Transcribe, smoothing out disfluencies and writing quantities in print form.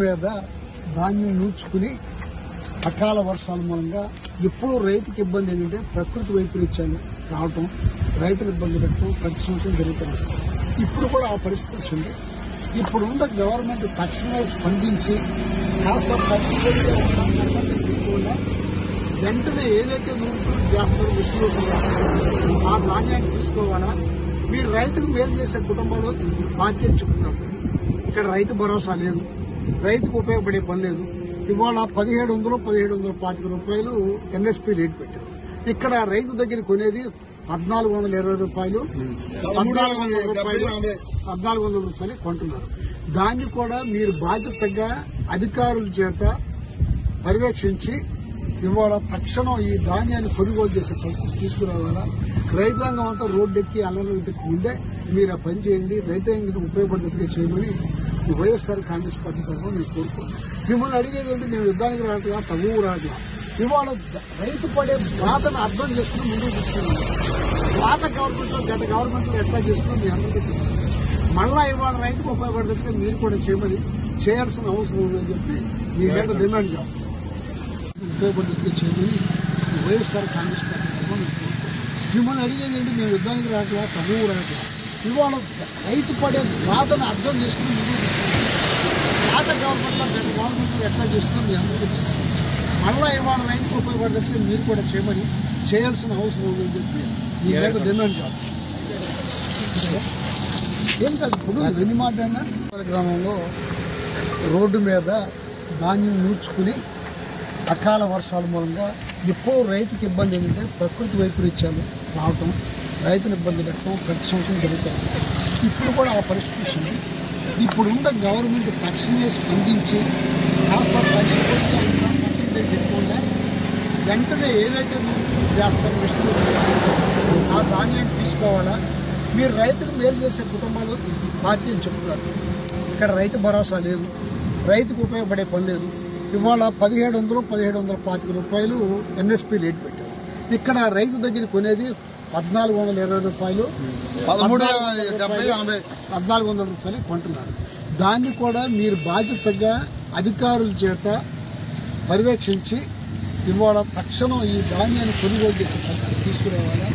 మీద ధాన్యం నూర్చుకుని అకాల వర్షాల మూలంగా ఎప్పుడూ రైతుకి ఇబ్బంది ఏంటంటే ప్రకృతి వైపరీత్యాలు రావటం, రైతులు ఇబ్బంది పెట్టడం ప్రతి సంవత్సరం జరుగుతుంది. ఇప్పుడు కూడా ఆ పరిస్థితి ఉంది. ఇప్పుడున్న గవర్నమెంట్ తక్షణమే స్పందించి కాస్త ప్రతిగా తీసుకోకుండా వెంటనే ఏదైతే నూర్చుకుని చేస్తారో విషయంలో ఆ ధాన్యాన్ని తీసుకోవాలా. మీరు రైతుకు మేలు చేసే కుటుంబంలో బాధ్యత చెప్తున్నారు. ఇక్కడ రైతు భరోసా లేదు, రైతుకు ఉపయోగపడే పని లేదు. ఇవాళ 1725 రూపాయలు ఎన్ఎస్పీ రేట్ పెట్టారు. ఇక్కడ రైతు దగ్గర కొనేది 1420 రూపాయలు, 1400 రూపాయలు కొంటున్నారు. దాన్ని కూడా మీరు బాధ్యతగా అధికారుల చేత పర్యవేక్షించి ఇవాళ తక్షణం ఈ ధాన్యాన్ని కొనుగోలు చేసే పరిస్థితి తీసుకురావాలా. రైతాంగం అంతా రోడ్డెక్కి అల్లరికి ముందే మీరు ఆ పని చేయండి, రైతాంగానికి ఉపయోగపడేట్టుగా చేయమని ఈ వైఎస్ఆర్ కాంగ్రెస్ పార్టీ తరఫున నేను కోరుకుంటున్నాను. మిమ్మల్ని అడిగేదంటే మేము యుద్ధానికి రావట్లా, తగువు రావట్లా. ఇవాళ రైతు పడే బాధను అర్థం చేసుకుని ముందుకు తీసుకున్నాం. పాత గవర్నమెంట్లో గత గవర్నమెంట్లో ఎట్లా చేస్తున్నాం మీ అందరికీ తెలుసు. మళ్ళా ఇవాళ రైతుకు ఉపయోగపడేట్టుగా మీరు కూడా చేయమని చేయాల్సిన అవసరం ఉందని చెప్పి మీ మీద డిమాండ్ చేస్తాం. ఉపయోగపడేట్టుగా చేయమని వైఎస్ఆర్ కాంగ్రెస్ పార్టీ తరఫున నేను కోరుకుంటున్నాను. మిమ్మల్ని అడిగేదంటే మేము యుద్ధానికి రావట్లా, తగువు రావట్లా. ఇవాళ రైతు పడే బాధను అర్థం చేసుకుని ముందుకు తీసుకున్నాం. పాత గవర్నమెంట్లో గత గవర్నమెంట్లో ఎట్లా చేస్తున్నాం మీ అందరికీ తెలుసు. మళ్ళా ఇవాళ రైతుకు ఉపయోగపడేట్టుగా మీరు కూడా చేయమని చేయాల్సిన అవసరం ఉందని చెప్పి మీ మీద డిమాండ్ చేస్తాం. ఏం కాదు, ఇప్పుడు ఎన్ని మాట్లాడినా గ్రామంలో రోడ్డు మీద ధాన్యం నూర్చుకుని అకాల వర్షాల మూలంగా ఎప్పుడూ రైతుకి ఇబ్బంది ఏంటంటే ప్రకృతి వైపరీత్యాలు రావటం, రైతులు ఇబ్బంది పెట్టడం ప్రతి సంవత్సరం జరుగుతుంది. ఇప్పుడు కూడా ఆ పరిస్థితి ఉంది. ఇప్పుడున్న గవర్నమెంట్ తక్షణమే స్పందించి కాస్త పర్సెంటేజ్ పెట్టుకుంటే వెంటనే ఏదైతే చేస్తారో విషయంలో ఆ ధాన్యాన్ని తీసుకోవాలా. మీరు రైతుకు మేలు చేసే కుటుంబాలు బాధ్యత చెప్తున్నారు. ఇక్కడ రైతు భరోసా లేదు, రైతుకు ఉపయోగపడే పని లేదు. ఇవాళ 1725 రూపాయలు ఎన్ఎస్పీ రేట్ పెట్టారు. ఇక్కడ రైతు దగ్గర కొనేది 1420 రూపాయలు, 1400 రూపాయలు కొంటున్నారు. దాన్ని కూడా మీరు బాధ్యతగా అధికారుల చేత పర్యవేక్షించి ఇవాళ తక్షణం ఈ ధాన్యాన్ని కొనుగోలు చేసే పరిస్థితి తీసుకురావాలా.